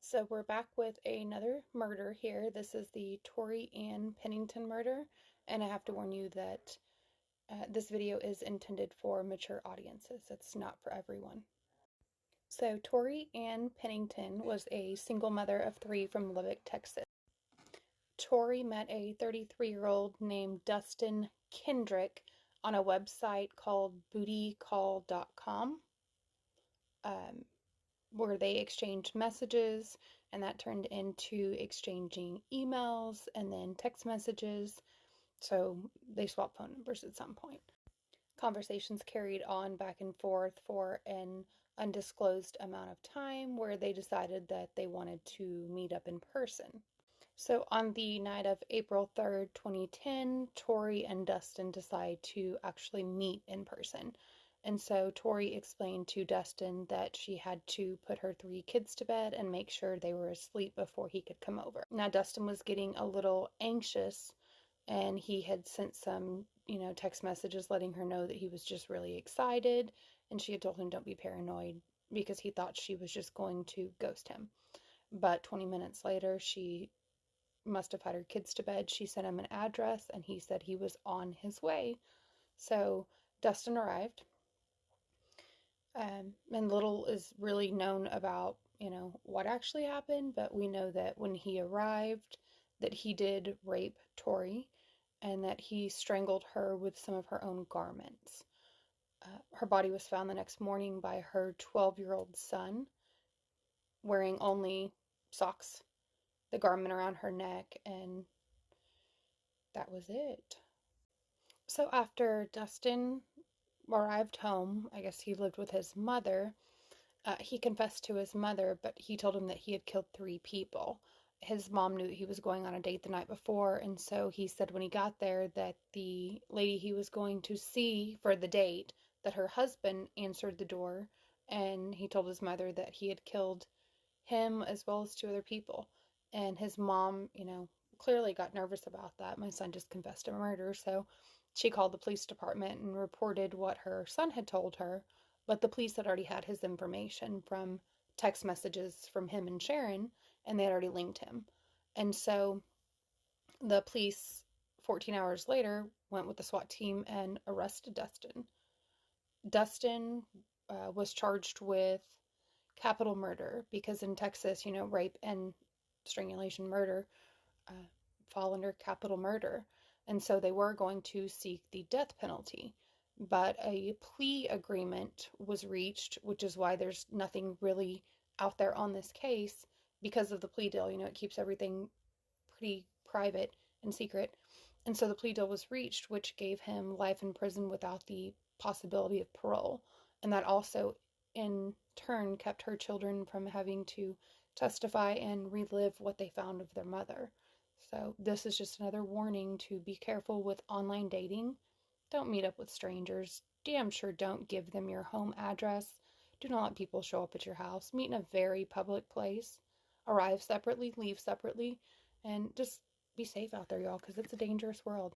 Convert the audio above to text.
So we're back with another murder here. This is the Tori Ann Pennington murder, and I have to warn you that this video is intended for mature audiences. It's not for everyone. So Tori Ann Pennington was a single mother of three from Lubbock, Texas. Tori met a 33-year-old named Dustin Kendrick on a website called bootycall.com. Where they exchanged messages, and that turned into exchanging emails and then text messages. So they swapped phone numbers at some point. Conversations carried on back and forth for an undisclosed amount of time where they decided that they wanted to meet up in person. So on the night of April 3rd, 2010, Tori and Dustin decide to actually meet in person. And so Tori explained to Dustin that she had to put her three kids to bed and make sure they were asleep before he could come over. Now, Dustin was getting a little anxious, and he had sent some, text messages letting her know that he was just really excited. And she had told him, don't be paranoid, because he thought she was just going to ghost him. But 20 minutes later, she must have had her kids to bed. She sent him an address, and he said he was on his way. So Dustin arrived. And little is really known about, what actually happened, but we know that when he arrived, that he did rape Tori and that he strangled her with some of her own garments. Her body was found the next morning by her 12-year-old son, wearing only socks, the garment around her neck, and that was it. So after Dustin arrived home, I guess he lived with his mother. He confessed to his mother, but he told him that he had killed three people. His mom knew he was going on a date the night before, and so he said when he got there that the lady he was going to see for the date, that her husband answered the door, and he told his mother that he had killed him as well as two other people. And his mom, clearly got nervous about that. My son just confessed to murder, so she called the police department and reported what her son had told her, but the police had already had his information from text messages from him and Sharon, and they had already linked him. And so the police, 14 hours later, went with the SWAT team and arrested Dustin. Dustin was charged with capital murder because in Texas, rape and strangulation murder fall under capital murder. And so they were going to seek the death penalty. But a plea agreement was reached, which is why there's nothing really out there on this case because of the plea deal. It keeps everything pretty private and secret. And so the plea deal was reached, which gave him life in prison without the possibility of parole. And that also, in turn, kept her children from having to testify and relive what they found of their mother. So this is just another warning to be careful with online dating. Don't meet up with strangers. Damn sure don't give them your home address. Do not let people show up at your house. Meet in a very public place. Arrive separately, leave separately, and just be safe out there, y'all, because it's a dangerous world.